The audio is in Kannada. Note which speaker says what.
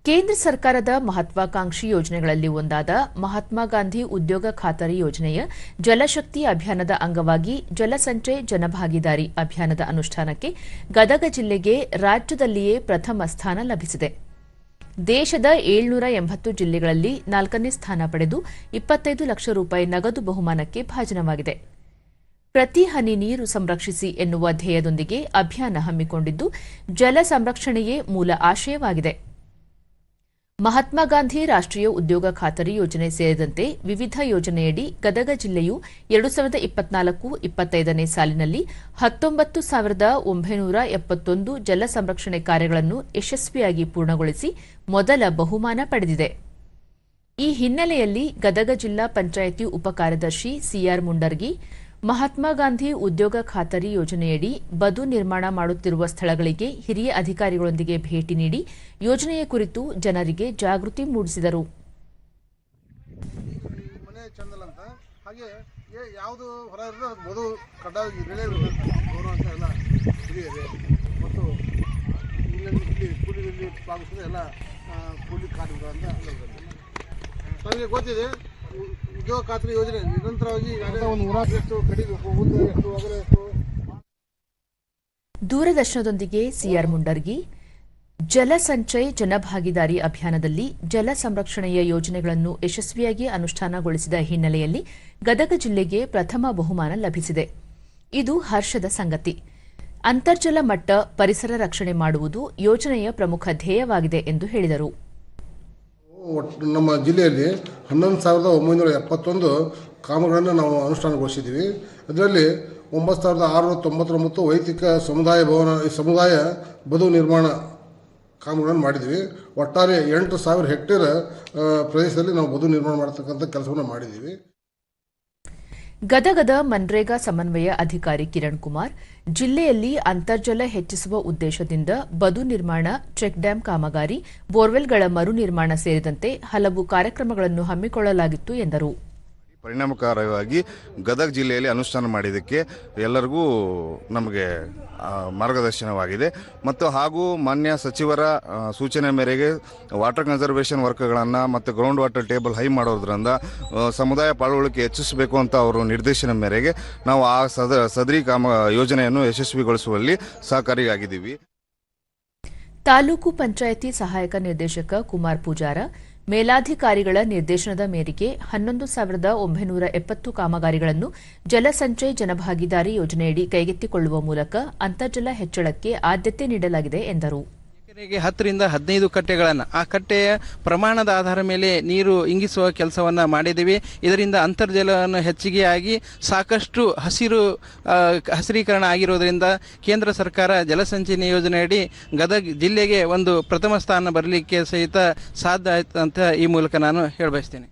Speaker 1: ಕೇಂದ್ರ ಸರ್ಕಾರದ ಮಹತ್ವಾಕಾಂಕ್ಷಿ ಯೋಜನೆಗಳಲ್ಲಿ ಒಂದಾದ ಮಹಾತ್ಮ ಗಾಂಧಿ ಉದ್ಯೋಗ ಖಾತರಿ ಯೋಜನೆಯ ಜಲಶಕ್ತಿ ಅಭಿಯಾನದ ಅಂಗವಾಗಿ ಜಲಸಂಚಯ್ ಜನಭಾಗಿದಾರಿ ಅಭಿಯಾನದ ಅನುಷ್ಠಾನಕ್ಕೆ ಗದಗ ಜಿಲ್ಲೆಗೆ ರಾಜ್ಯದಲ್ಲಿಯೇ ಪ್ರಥಮ ಸ್ಥಾನ ಲಭಿಸಿದೆ. ದೇಶದ 780 ಜಿಲ್ಲೆಗಳಲ್ಲಿ 4ನೇ ಸ್ಥಾನ ಪಡೆದು 25 ಲಕ್ಷ ರೂಪಾಯಿ ನಗದು ಬಹುಮಾನಕ್ಕೆ ಭಾಜನವಾಗಿದೆ. ಪ್ರತಿ ಹನಿ ನೀರು ಸಂರಕ್ಷಿಸಿ ಎನ್ನುವ ಧ್ಯೇಯದೊಂದಿಗೆ ಅಭಿಯಾನ ಹಮ್ಮಿಕೊಂಡಿದ್ದು, ಜಲ ಸಂರಕ್ಷಣೆಯೇ ಮೂಲ ಆಶಯವಾಗಿದೆ. ಮಹಾತ್ಮ ಗಾಂಧಿ ರಾಷ್ಟ್ರೀಯ ಉದ್ಯೋಗ ಖಾತರಿ ಯೋಜನೆ ಸೇರಿದಂತೆ ವಿವಿಧ ಯೋಜನೆಯಡಿ ಗದಗ ಜಿಲ್ಲೆಯು 2024-25ನೇ ಸಾಲಿನಲ್ಲಿ 19,971 ಜಲ ಸಂರಕ್ಷಣೆ ಕಾರ್ಯಗಳನ್ನು ಯಶಸ್ವಿಯಾಗಿ ಪೂರ್ಣಗೊಳಿಸಿ ಮೊದಲ ಬಹುಮಾನ ಪಡೆದಿದೆ. ಈ ಹಿನ್ನೆಲೆಯಲ್ಲಿ ಗದಗ ಜಿಲ್ಲಾ ಪಂಚಾಯಿತಿ ಉಪಕಾರ್ಯದರ್ಶಿ ಸಿಆರ್ ಮುಂಡರ್ಗಿ ಮಹಾತ್ಮ ಗಾಂಧಿ ಉದ್ಯೋಗ ಖಾತರಿ ಯೋಜನೆಯಡಿ ಬದು ನಿರ್ಮಾಣ ಮಾಡುತ್ತಿರುವ ಸ್ಥಳಗಳಿಗೆ ಹಿರಿಯ ಅಧಿಕಾರಿಗಳೊಂದಿಗೆ ಭೇಟಿ ನೀಡಿ ಯೋಜನೆಯ ಕುರಿತು ಜನರಿಗೆ ಜಾಗೃತಿ ಮೂಡಿಸಿದರು.
Speaker 2: ಗೊತ್ತಿದೆ ಉದ್ಯೋಗ ಖಾತ್ರಿ ಯೋಜನೆ ನಿರಂತರವಾಗಿ
Speaker 1: ದೂರದರ್ಶನದೊಂದಿಗೆ ಸಿಆರ್ ಮುಂಡರ್ಗಿ ಜಲ ಸಂಚಯ್ ಜನಭಾಗಿದಾರಿ ಅಭಿಯಾನದಲ್ಲಿ ಜಲ ಸಂರಕ್ಷಣೆಯ ಯೋಜನೆಗಳನ್ನು ಯಶಸ್ವಿಯಾಗಿ ಅನುಷ್ಠಾನಗೊಳಿಸಿದ ಹಿನ್ನೆಲೆಯಲ್ಲಿ ಗದಗ ಜಿಲ್ಲೆಗೆ ಪ್ರಥಮ ಬಹುಮಾನ ಲಭಿಸಿದೆ. ಇದು ಹರ್ಷದ ಸಂಗತಿ. ಅಂತರ್ಜಲ ಮಟ್ಟ ಪರಿಸರ ರಕ್ಷಣೆ ಮಾಡುವುದು ಯೋಜನೆಯ ಪ್ರಮುಖ ಧ್ಯೇಯವಾಗಿದೆ ಎಂದು ಹೇಳಿದರು.
Speaker 2: ನಮ್ಮ ಜಿಲ್ಲೆಯಲ್ಲಿ 11,971 ಕಾಮಗಾರಿಗಳನ್ನು ನಾವು ಅನುಷ್ಠಾನಗೊಳಿಸಿದ್ದೀವಿ. ಇದರಲ್ಲಿ 9,699 ವೈಯಕ್ತಿಕ ಸಮುದಾಯ ಬದು ನಿರ್ಮಾಣ ಕಾಮಗಾರಿಗಳನ್ನು ಮಾಡಿದ್ದೀವಿ. ಒಟ್ಟಾರೆ 8,000 ಹೆಕ್ಟೇರ್ ಪ್ರದೇಶದಲ್ಲಿ ನಾವು ಬದು ನಿರ್ಮಾಣ ಮಾಡತಕ್ಕಂಥ ಕೆಲಸವನ್ನು ಮಾಡಿದ್ದೀವಿ.
Speaker 1: ಗದಗದ ಮನ್ರೇಗಾ ಸಮನ್ವಯ ಅಧಿಕಾರಿ ಕಿರಣ್ ಕುಮಾರ್ ಜಿಲ್ಲೆಯಲ್ಲಿ ಅಂತರ್ಜಲ ಹೆಚ್ಚಿಸುವ ಉದ್ದೇಶದಿಂದ ಬದು ನಿರ್ಮಾಣ, ಚೆಕ್ ಡ್ಯಾಂ ಕಾಮಗಾರಿ, ಬೋರ್ವೆಲ್ಗಳ ಮರು ನಿರ್ಮಾಣ ಸೇರಿದಂತೆ ಹಲವು ಕಾರ್ಯಕ್ರಮಗಳನ್ನು ಹಮ್ಮಿಕೊಳ್ಳಲಾಗಿತ್ತು ಎಂದರು.
Speaker 3: ಪರಿಣಾಮಕಾರಿಯಾಗಿ ಗದಗ ಜಿಲ್ಲೆಯಲ್ಲಿ ಅನುಷ್ಠಾನ ಮಾಡಿದ್ದಕ್ಕೆ ಎಲ್ಲರಿಗೂ ನಮಗೆ ಮಾರ್ಗದರ್ಶನವಾಗಿದೆ ಮತ್ತು ಹಾಗೂ ಮಾನ್ಯ ಸಚಿವರ ಸೂಚನೆ ಮೇರೆಗೆ ವಾಟರ್ ಕನ್ಸರ್ವೇಷನ್ ವರ್ಕ್ಗಳನ್ನು ಮತ್ತು ಗ್ರೌಂಡ್ ವಾಟರ್ ಟೇಬಲ್ ಹೈ ಮಾಡೋದ್ರಿಂದ ಸಮುದಾಯ ಪಾಲ್ಗೊಳ್ಳಿಕೆ ಹೆಚ್ಚಿಸಬೇಕು ಅಂತ ಅವರು ನಿರ್ದೇಶನ ಮೇರೆಗೆ ನಾವು ಆ ಸದರಿ ಯೋಜನೆಯನ್ನು ಯಶಸ್ವಿಗೊಳಿಸುವಲ್ಲಿ ಸಹಕಾರಿಯಾಗಿದ್ದೀವಿ.
Speaker 1: ತಾಲೂಕು ಪಂಚಾಯಿತಿ ಸಹಾಯಕ ನಿರ್ದೇಶಕ ಕುಮಾರ್ ಪೂಜಾರ ಮೇಲಾಧಿಕಾರಿಗಳ ನಿರ್ದೇಶನದ ಮೇರೆಗೆ 11,970 ಕಾಮಗಾರಿಗಳನ್ನು ಜಲಸಂಚಯ್ ಜನಭಾಗಿದಾರಿ ಯೋಜನೆಯಡಿ ಕೈಗೆತ್ತಿಕೊಳ್ಳುವ ಮೂಲಕ ಅಂತರ್ಜಲ ಹೆಚ್ಚಳಕ್ಕೆ ಆದ್ಯತೆ ನೀಡಲಾಗಿದೆ ಎಂದರು.
Speaker 4: ಎಕರೆಗೆ 10 ರಿಂದ 15 ಕಟ್ಟೆಗಳನ್ನು ಆ ಕಟ್ಟೆಯ ಪ್ರಮಾಣದ ಆಧಾರ ಮೇಲೆ ನೀರು ಇಂಗಿಸುವ ಕೆಲಸವನ್ನು ಮಾಡಿದ್ದೀವಿ. ಇದರಿಂದ ಅಂತರ್ಜಲವನ್ನು ಹೆಚ್ಚಿಗೆಯಾಗಿ ಸಾಕಷ್ಟು ಹಸಿರೀಕರಣ ಆಗಿರೋದ್ರಿಂದ ಕೇಂದ್ರ ಸರ್ಕಾರ ಜಲಸಂಚಯನ ಯೋಜನೆಯಡಿ ಗದಗ ಜಿಲ್ಲೆಗೆ ಒಂದು ಪ್ರಥಮ ಸ್ಥಾನ ಬರಲಿಕ್ಕೆ ಸಹಿತ ಸಾಧ್ಯ ಆಯಿತು ಅಂತ ಈ ಮೂಲಕ ನಾನು ಹೇಳಬಯಸ್ತೇನೆ.